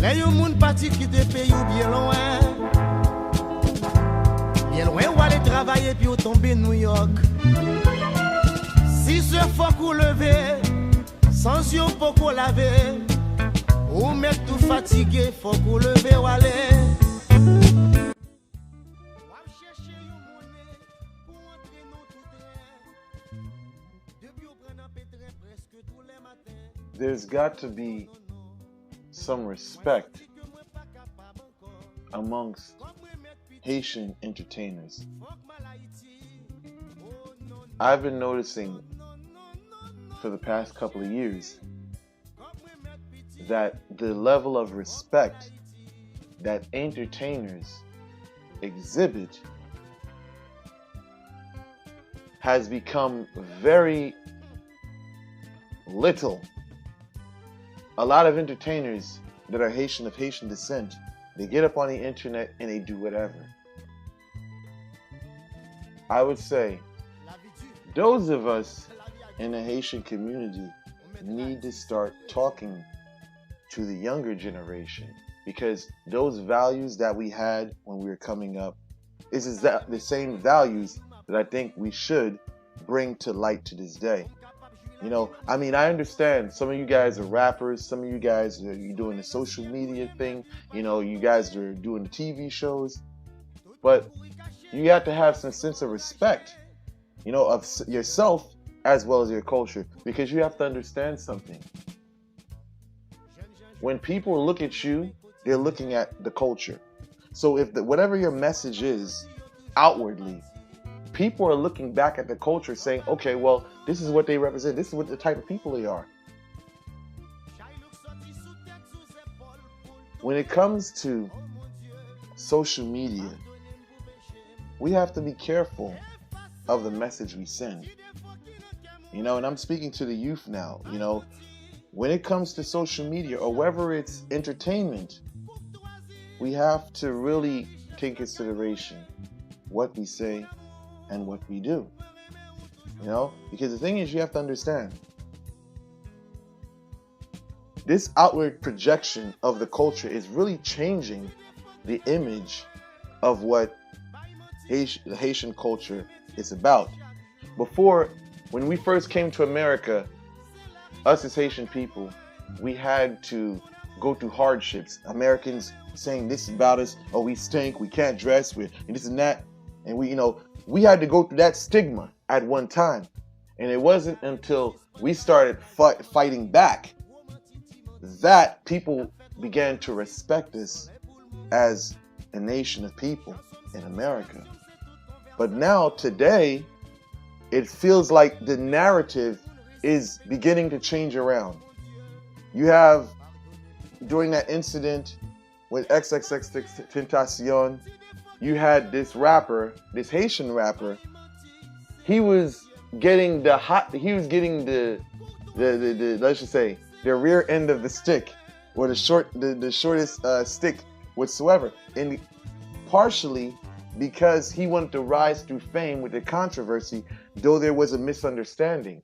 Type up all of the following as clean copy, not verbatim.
Les yon moun parti quitter pays ou bien loin. Bien loin ou aller travailler puis ou tomber New York. Si ce faut qu'on lever, sans yon faut qu'on laver. Ou mettre tout fatigué, faut qu'on lever ou aller. There's got to be some respect amongst Haitian entertainers. I've been noticing for the past couple of years that the level of respect that entertainers exhibit has become very little. A lot of entertainers that are Haitian, of Haitian descent, they get up on the internet and they do whatever. I would say those of us in the Haitian community need to start talking to the younger generation, because those values that we had when we were coming up is the same values that I think we should bring to light to this day. You know, I mean, I understand some of you guys are rappers, some of you guys are doing the social media thing, you know, you guys are doing the TV shows, but you have to have some sense of respect, you know, of yourself as well as your culture, because you have to understand something. When people look at you, they're looking at the culture. So if whatever your message is outwardly, people are looking back at the culture saying, okay, well, this is what they represent. This is what the type of people they are. When it comes to social media, we have to be careful of the message we send. You know, and I'm speaking to the youth now, you know, when it comes to social media or whether it's entertainment, we have to really take consideration what we say and what we do. You know, because the thing is, you have to understand, this outward projection of the culture is really changing the image of what the Haitian culture is about. Before, when we first came to America, us as Haitian people, we had to go through hardships. Americans saying this about us, oh, we stink, we can't dress, and this and that. And we, you know, we had to go through that stigma at one time. And it wasn't until we started fighting back that people began to respect us as a nation of people in America. But now, today, it feels like the narrative is beginning to change around. You have, during that incident with XXXTentacion, you had this rapper, this Haitian rapper, he was getting the let's just say, the rear end of the stick, or the shortest stick whatsoever. And partially because he wanted to rise through fame with the controversy, though there was a misunderstanding.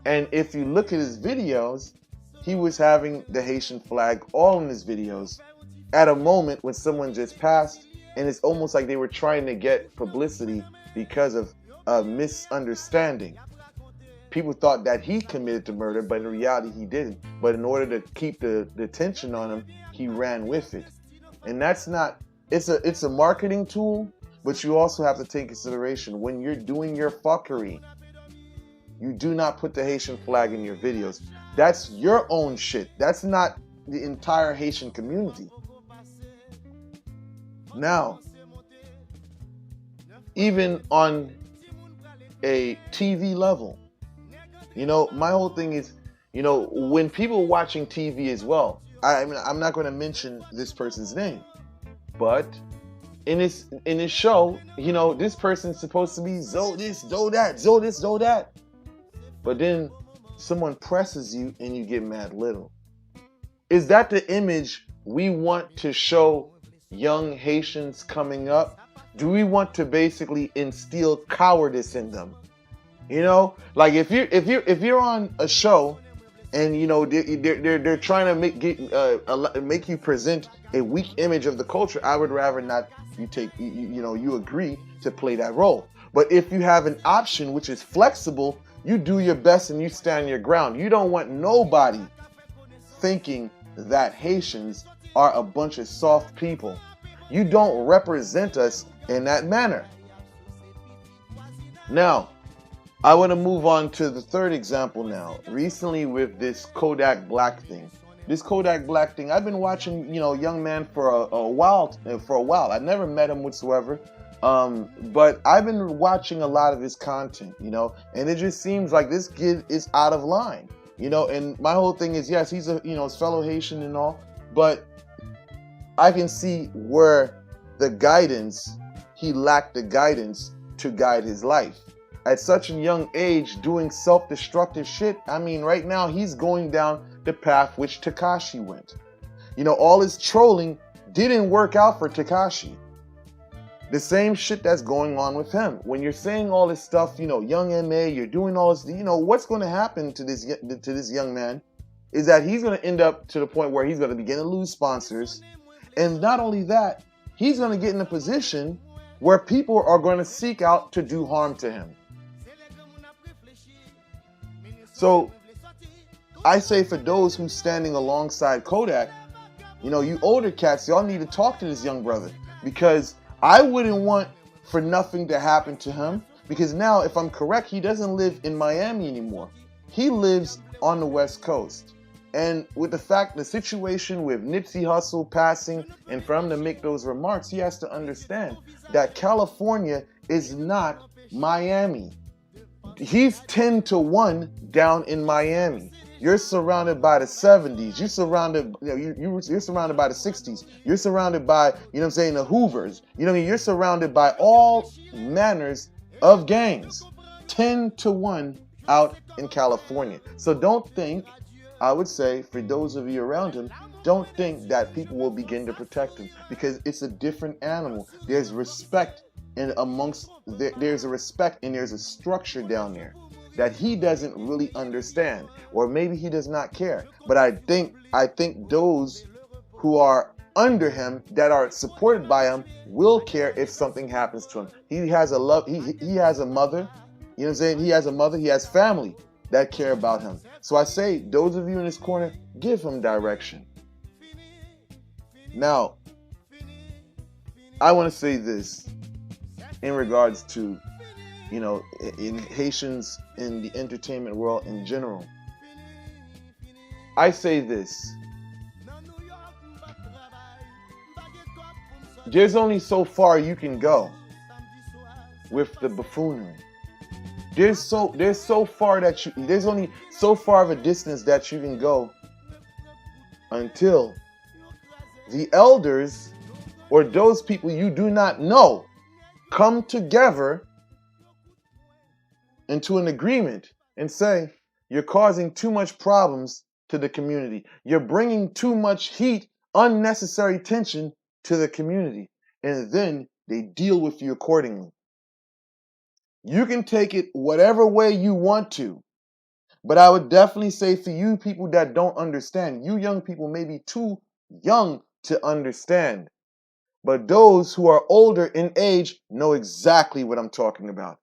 And if you look at his videos, he was having the Haitian flag all in his videos at a moment when someone just passed, and it's almost like they were trying to get publicity because of a misunderstanding. People thought that he committed the murder, but in reality he didn't. But in order to keep the attention on him, he ran with it. And that's not, it's a marketing tool, but you also have to take consideration when you're doing your fuckery, you do not put the Haitian flag in your videos. That's your own shit. That's not the entire Haitian community. Now, even on a TV level, you know, my whole thing is, you know, when people are watching TV as well, I mean, I'm not going to mention this person's name, but in this show, you know, this person's supposed to be Zoe this, Zoe that, Zoe this, Zoe that. But then someone presses you and you get mad little. Is that the image we want to show young Haitians coming up? Do we want to basically instill cowardice in them? You know, like if you're on a show and they're trying to make you present a weak image of the culture. I would rather not you agree to play that role. But if you have an option which is flexible, you do your best and you stand your ground. You don't want nobody thinking that Haitians are a bunch of soft people. You don't represent us in that manner. Now, I want to move on to the third example now. Recently with this Kodak Black thing. This Kodak Black thing, I've been watching, young man for a while. I never met him whatsoever. But I've been watching a lot of his content, and it just seems like this kid is out of line, and my whole thing is, yes, he's his fellow Haitian and all, but I can see where he lacked the guidance to guide his life. At such a young age, doing self-destructive shit, right now he's going down the path which Tekashi went. All his trolling didn't work out for Tekashi. The same shit that's going on with him. When you're saying all this stuff, young MA, you're doing all this, what's going to happen to this young man is that he's going to end up to the point where he's going to begin to lose sponsors. And not only that, he's going to get in a position where people are going to seek out to do harm to him. So I say for those who's standing alongside Kodak, you older cats, y'all need to talk to this young brother, because I wouldn't want for nothing to happen to him, because now, if I'm correct, he doesn't live in Miami anymore. He lives on the West Coast. And with the situation with Nipsey Hussle passing, and for him to make those remarks, he has to understand that California is not Miami. He's 10-1 down in Miami. You're surrounded by the 70s. You're surrounded by the 60s. You're surrounded by, the Hoovers. You're surrounded by all manners of gangs. 10-1 out in California. So don't think, I would say, for those of you around him, don't think that people will begin to protect him, because it's a different animal. There's respect there's a respect and there's a structure down there that he doesn't really understand, or maybe he does not care. But I think those who are under him, that are supported by him, will care if something happens to him. He has a he has a mother, He has a mother, he has family that care about him. So I say, those of you in this corner, give him direction. Now, I want to say this in regards to, in Haitians in the entertainment world in general. I say this. There's only so far you can go with the buffoonery. There's only so far of a distance that you can go until the elders or those people you do not know come together into an agreement and say, you're causing too much problems to the community. You're bringing too much heat, unnecessary tension to the community. And then they deal with you accordingly. You can take it whatever way you want to. But I would definitely say, for you people that don't understand, you young people may be too young to understand. But those who are older in age know exactly what I'm talking about.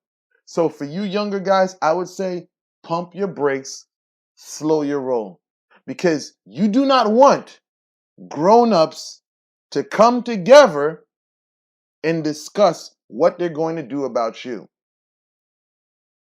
So for you younger guys, I would say, pump your brakes, slow your roll. Because you do not want grown-ups to come together and discuss what they're going to do about you.